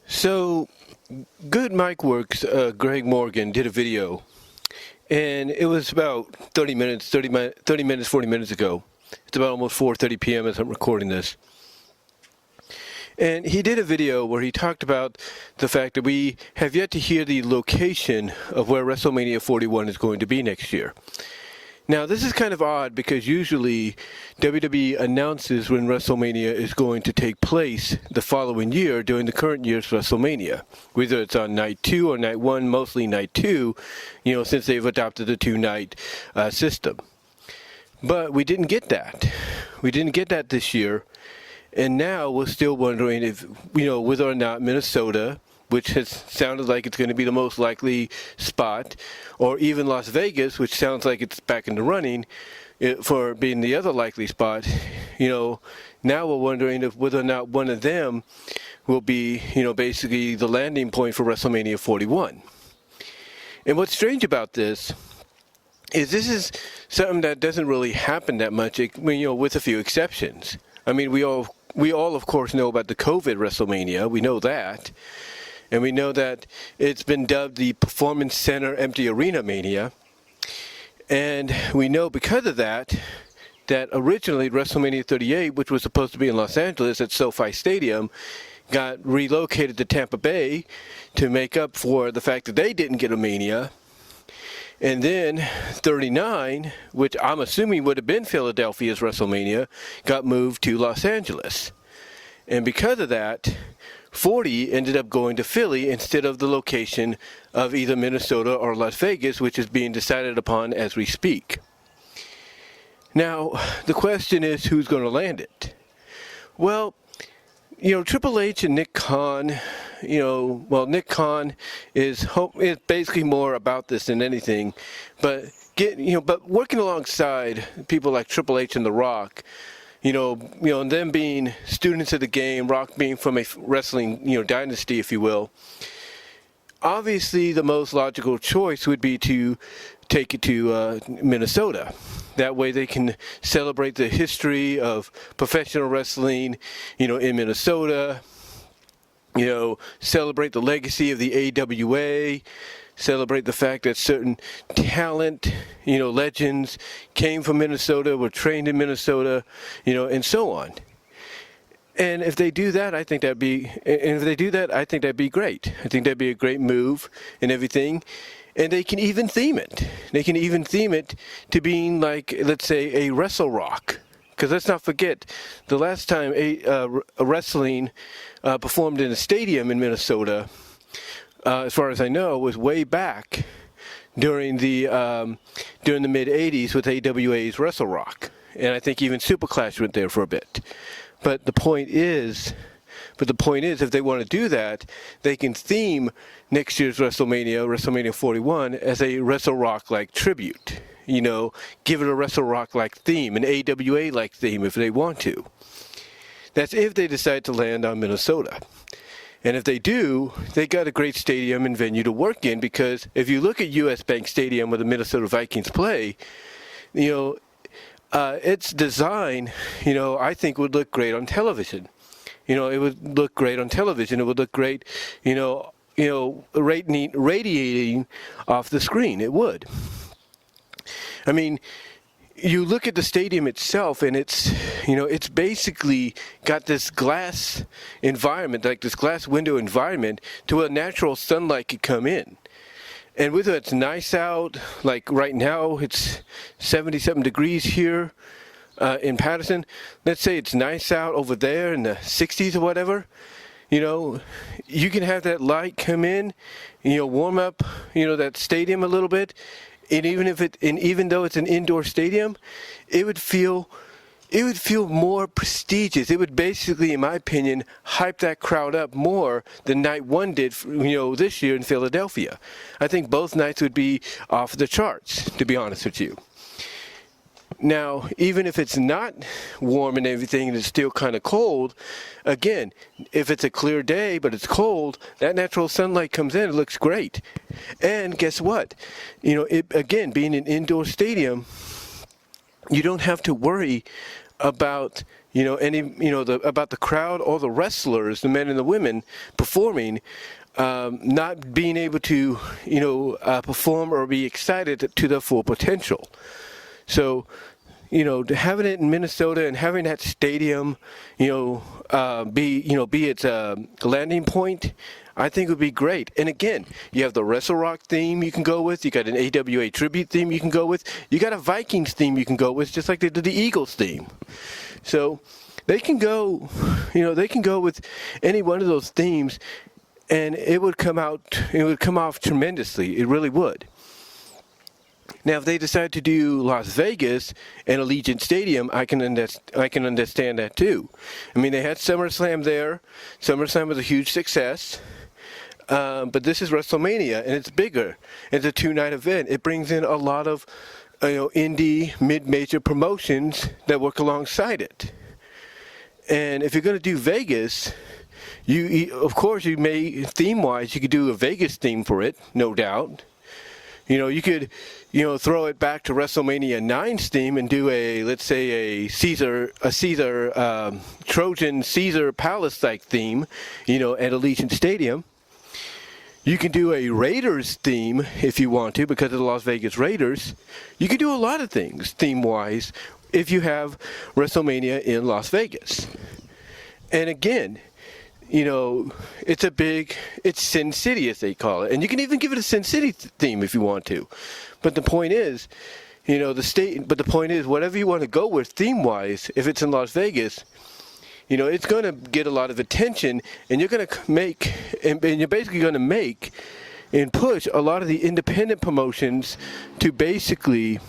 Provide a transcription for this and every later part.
So, Good Mike Works, Greg Morgan did a video, and it was about 30 minutes, 40 minutes ago. It's about almost 4:30 p.m. as I'm recording this. And he did a video where he talked about the fact that we have yet to hear the location of where WrestleMania 41 is going to be next year. Now, this is kind of odd because usually WWE announces when WrestleMania is going to take place the following year during the current year's WrestleMania. Whether it's on night 2 or night 1, mostly night 2, since they've adopted the two-night system. But we didn't get that. We didn't get that this year. And now we're still wondering if, whether or not Minnesota, which has sounded like it's going to be the most likely spot, or even Las Vegas, which sounds like it's back in the running for being the other likely spot, now we're wondering if whether or not one of them will be, basically the landing point for WrestleMania 41. And what's strange about this is something that doesn't really happen that much, with a few exceptions. I mean, we all, of course, know about the COVID WrestleMania. We know that. And we know that it's been dubbed the Performance Center Empty Arena Mania. And we know because of that originally WrestleMania 38, which was supposed to be in Los Angeles at SoFi Stadium, got relocated to Tampa Bay to make up for the fact that they didn't get a Mania. And then 39, which I'm assuming would have been Philadelphia's WrestleMania, got moved to Los Angeles. And because of that, 40 ended up going to Philly instead of the location of either Minnesota or Las Vegas, which is being decided upon as we speak. Now, the question is, who's going to land it? Well, Triple H and Nick Khan, Nick Khan is basically more about this than anything, but but working alongside people like Triple H and The Rock, and them being students of the game, Rock being from a wrestling, dynasty, if you will. Obviously, the most logical choice would be to take it to Minnesota. That way they can celebrate the history of professional wrestling, in Minnesota, celebrate the legacy of the AWA, celebrate the fact that certain talent, legends came from Minnesota, were trained in Minnesota, and so on. And if they do that, I think that'd be great. I think that'd be a great move and everything. And they can even theme it. They can even theme it to being like, let's say, a Wrestle Rock. Because let's not forget, the last time a wrestling performed in a stadium in Minnesota, as far as I know, was way back during the mid '80s with AWA's Wrestle Rock, and I think even Super Clash went there for a bit. But the point is, if they want to do that, they can theme next year's WrestleMania 41, as a Wrestle Rock-like tribute. Give it a Wrestle Rock-like theme, an AWA-like theme if they want to. That's if they decide to land on Minnesota. And if they do, they got a great stadium and venue to work in, because if you look at US Bank Stadium where the Minnesota Vikings play, its design, I think would look great on television. It would look great on television. It would look great, radiating off the screen. It would. I mean, you look at the stadium itself, and it's basically got this glass environment, like this glass window environment, to where natural sunlight could come in. And whether it's nice out, like right now, it's 77 degrees here in Patterson. Let's say it's nice out over there in the 60s or whatever. You can have that light come in, warm up, that stadium a little bit. And even though it's an indoor stadium, it would feel more prestigious. It would basically, in my opinion, hype that crowd up more than night 1 did, this year in Philadelphia. I think both nights would be off the charts, to be honest with you. Now, even if it's not warm and everything and it's still kind of cold, again, if it's a clear day but it's cold, that natural sunlight comes in, it looks great. And guess what? Again, being an indoor stadium, you don't have to worry about, about the crowd, all the wrestlers, the men and the women performing, not being able to, perform or be excited to their full potential. So, having it in Minnesota and having that stadium, be its landing point, I think would be great. And again, you have the Wrestle Rock theme you can go with. You got an AWA tribute theme you can go with. You got a Vikings theme you can go with, just like they did the Eagles theme. So they can go, with any one of those themes, and it would come off tremendously. It really would. Now, if they decide to do Las Vegas and Allegiant Stadium, I can understand that too. I mean, they had SummerSlam there. SummerSlam was a huge success. But this is WrestleMania, and it's bigger. It's a 2-night event. It brings in a lot of, indie, mid-major promotions that work alongside it. And if you're going to do Vegas, of course, you may, theme-wise, you could do a Vegas theme for it, no doubt. You could, throw it back to WrestleMania 9's theme and do let's say a Trojan Caesar Palace-like theme, at Allegiant Stadium. You can do a Raiders theme if you want to, because of the Las Vegas Raiders. You can do a lot of things theme-wise if you have WrestleMania in Las Vegas. And again, it's Sin City, as they call it. And you can even give it a Sin City theme if you want to. But the point is, whatever you want to go with theme-wise, if it's in Las Vegas, it's going to get a lot of attention, and you're going to make, and you're basically going to make and push a lot of the independent promotions to basically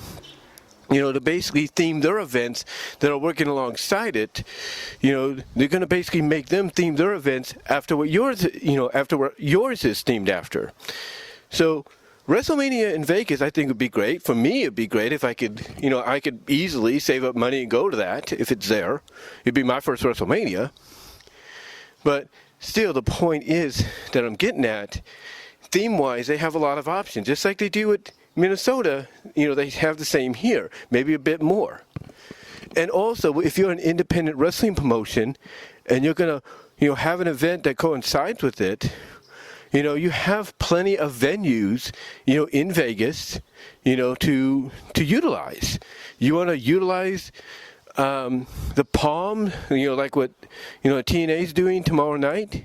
theme their events that are working alongside it. They're going to basically make them theme their events after what yours is themed after. So WrestleMania in Vegas, I think, would be great. For me, it'd be great if I could, I could easily save up money and go to that if it's there. It'd be my first WrestleMania. But still, the point is that I'm getting at, theme-wise, they have a lot of options. Just like they do at Minnesota, they have the same here, maybe a bit more. And also, if you're an independent wrestling promotion and you're going to, have an event that coincides with it, you have plenty of venues, in Vegas, to utilize. You want to utilize the Palm, like what, TNA is doing tomorrow night,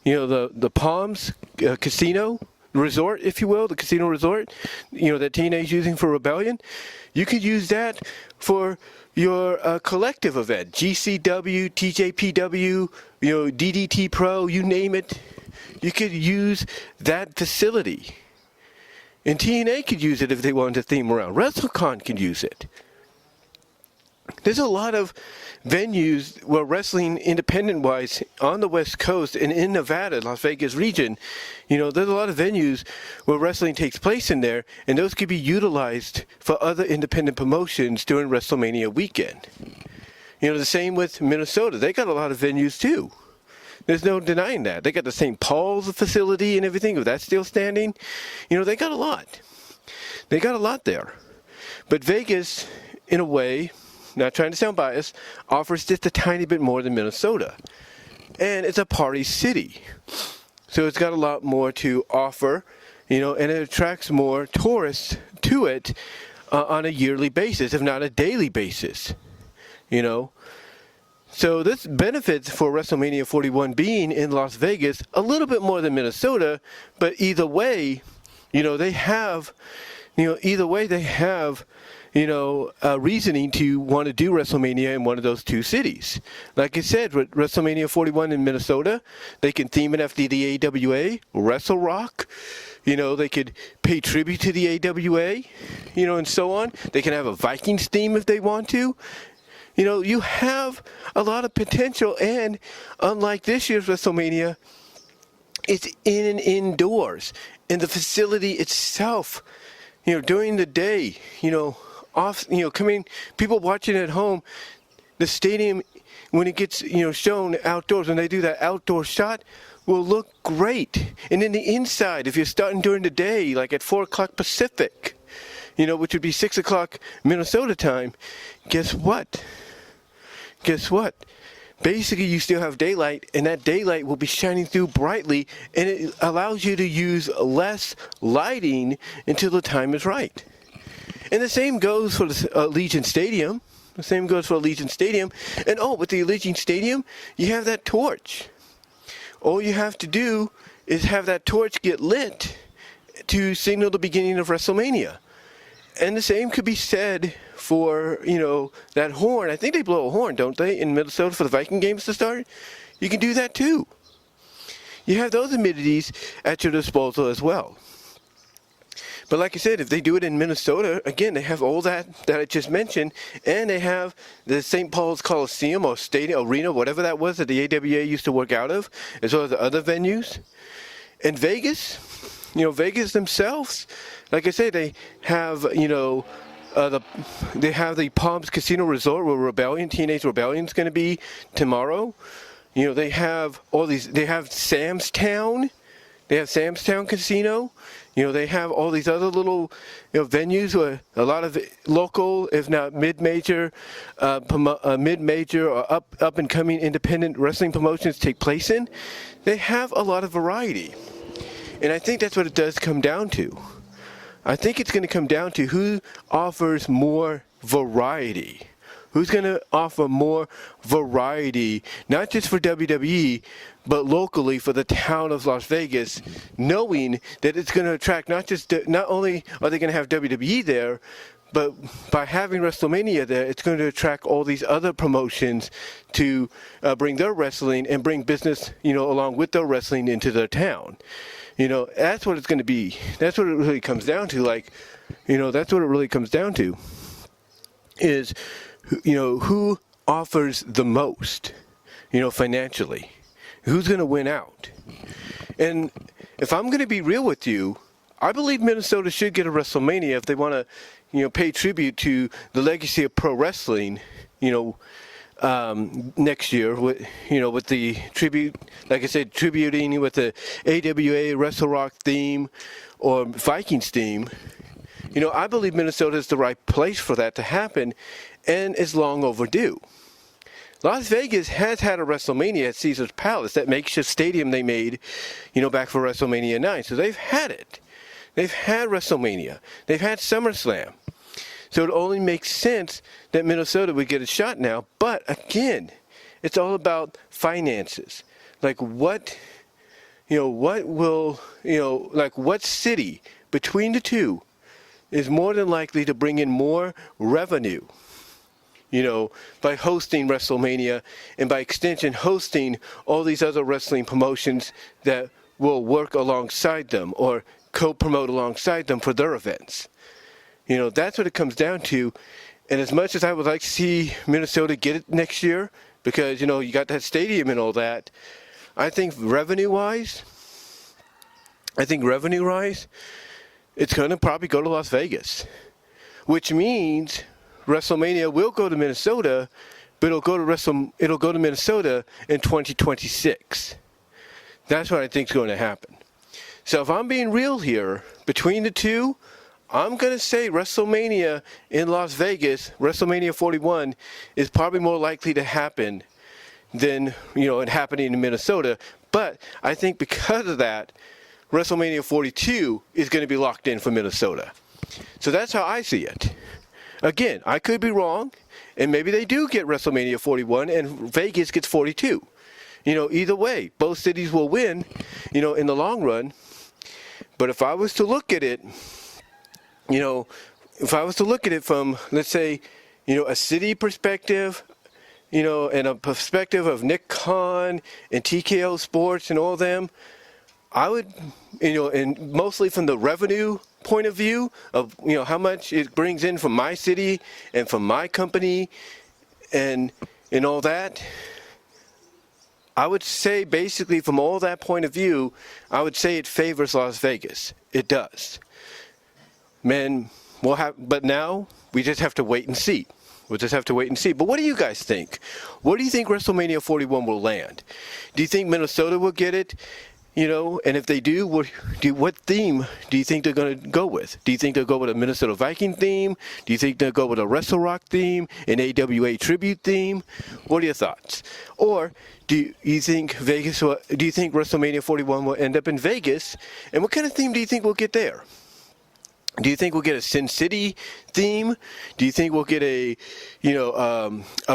the Palms Casino Resort, if you will, the casino resort, that TNA is using for Rebellion. You could use that for your collective event, GCW, TJPW, DDT Pro, you name it. You could use that facility. And TNA could use it if they wanted to theme around. WrestleCon could use it. There's a lot of venues where wrestling independent-wise on the West Coast and in Nevada, Las Vegas region, there's a lot of venues where wrestling takes place in there, and those could be utilized for other independent promotions during WrestleMania weekend. The same with Minnesota. They got a lot of venues too. There's no denying that. They got the St. Paul's facility and everything. If that's still standing, they got a lot. They got a lot there. But Vegas, in a way, not trying to sound biased, offers just a tiny bit more than Minnesota. And it's a party city. So it's got a lot more to offer, and it attracts more tourists to it on a yearly basis, if not a daily basis, So this benefits for WrestleMania 41 being in Las Vegas a little bit more than Minnesota, but either way, they have, reasoning to want to do WrestleMania in one of those two cities. Like I said, with WrestleMania 41 in Minnesota, they can theme it after the AWA, Wrestle Rock. They could pay tribute to the AWA, and so on. They can have a Vikings theme if they want to. You have a lot of potential, and unlike this year's WrestleMania, it's in and indoors. And the facility itself, during the day, people watching at home, the stadium, when it gets, shown outdoors, when they do that outdoor shot, will look great. And then the inside, if you're starting during the day, like at 4 o'clock Pacific, which would be 6 o'clock Minnesota time, guess what? guess what? Basically, you still have daylight, and that daylight will be shining through brightly, and it allows you to use less lighting until the time is right. And the same goes for the Allegiant Stadium. The same goes for Allegiant Stadium. And with the Allegiant Stadium, you have that torch. All you have to do is have that torch get lit to signal the beginning of WrestleMania. And the same could be said for, that horn. I think they blow a horn, don't they, in Minnesota for the Viking games to start? You can do that too. You have those amenities at your disposal as well. But like I said, if they do it in Minnesota, again, they have all that I just mentioned, and they have the St. Paul's Coliseum or Stadium, Arena, whatever that was that the AWA used to work out of, as well as the other venues. And Vegas, Vegas themselves, like I said, they have, they have the Palms Casino Resort where Teenage Rebellion's going to be tomorrow. They have all these, they have Sam's Town. They have Sam's Town Casino. They have all these other little venues where a lot of local, if not mid-major or up-and-coming independent wrestling promotions take place in. They have a lot of variety. And I think that's what it does come down to. I think it's going to come down to who offers more variety. Who's going to offer more variety, not just for WWE, but locally for the town of Las Vegas, knowing that it's going to attract not only are they going to have WWE there, but by having WrestleMania there, it's going to attract all these other promotions to bring their wrestling and bring business, along with their wrestling into their town. That's what it's going to be. That's what it really comes down to. That's what it really comes down to is, who offers the most, financially. Who's going to win out? And if I'm going to be real with you, I believe Minnesota should get a WrestleMania if they want to, pay tribute to the legacy of pro wrestling, next year with the tribute, like I said, tributing with the AWA Wrestle Rock theme or Vikings theme. I believe Minnesota is the right place for that to happen, and it's long overdue. Las Vegas has had a WrestleMania at Caesar's Palace, that makeshift stadium they made, back for WrestleMania 9. So they've had it. They've had WrestleMania. They've had SummerSlam. So it only makes sense that Minnesota would get a shot now. But again, it's all about finances. What city between the two is more than likely to bring in more revenue, by hosting WrestleMania and by extension hosting all these other wrestling promotions that will work alongside them or co-promote alongside them for their events. That's what it comes down to. And as much as I would like to see Minnesota get it next year, because, you got that stadium and all that, I think revenue-wise, it's going to probably go to Las Vegas, which means WrestleMania will go to Minnesota, but it'll go to Minnesota in 2026. That's what I think is going to happen. So if I'm being real here, between the two, I'm going to say WrestleMania in Las Vegas, WrestleMania 41, is probably more likely to happen than, it happening in Minnesota. But I think because of that, WrestleMania 42 is going to be locked in for Minnesota. So that's how I see it. Again, I could be wrong, and maybe they do get WrestleMania 41 and Vegas gets 42. Either way, both cities will win, in the long run. But if I was to look at it, from, let's say, a city perspective, and a perspective of Nick Khan and TKO Sports and all them, I would, and mostly from the revenue point of view of, how much it brings in from my city and from my company and all that, I would say basically from all that point of view, I would say it favors Las Vegas. It does. Man, but now we just have to wait and see. We'll just have to wait and see. But what do you guys think? What do you think WrestleMania 41 will land? Do you think Minnesota will get it? And if they do, what theme do you think they're going to go with? Do you think they'll go with a Minnesota Viking theme? Do you think they'll go with a Wrestle Rock theme, an AWA tribute theme? What are your thoughts? Or do you think WrestleMania 41 will end up in Vegas? And what kind of theme do you think we'll get there? Do you think we'll get a Sin City theme? Do you think we'll get a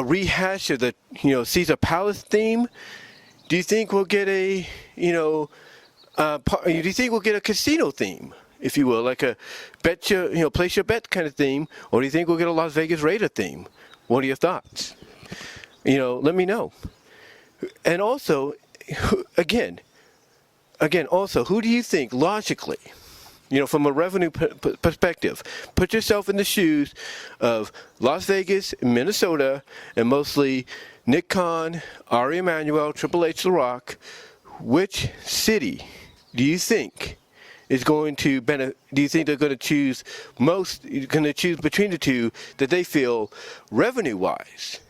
rehash of the, Caesar Palace theme? Do you think we'll get do you think we'll get a casino theme, if you will, like a place your bet kind of theme? Or do you think we'll get a Las Vegas Raider theme? What are your thoughts? Let me know. And also, again, also, who do you think logically, from a revenue perspective, put yourself in the shoes of Las Vegas, Minnesota, and mostly Nick Khan, Ari Emanuel, Triple H, The Rock. Which city do you think is going to benefit? Do you think they're going to choose between the two that they feel revenue-wise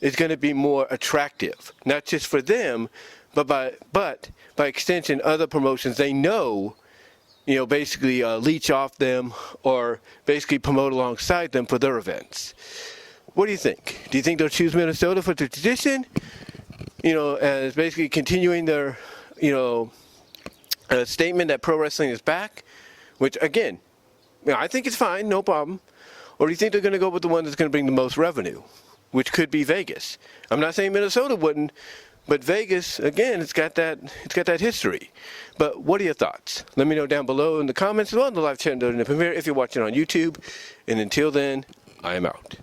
is going to be more attractive, not just for them, but by extension, other promotions they know, basically leech off them or basically promote alongside them for their events. What do you think? Do you think they'll choose Minnesota for the tradition, as basically continuing their, statement that pro wrestling is back, which again, I think it's fine, no problem. Or do you think they're going to go with the one that's going to bring the most revenue, which could be Vegas? I'm not saying Minnesota wouldn't, but Vegas, again, it's got that history. But what are your thoughts? Let me know down below in the comments as well in the live chat and the premiere if you're watching on YouTube. And until then, I am out.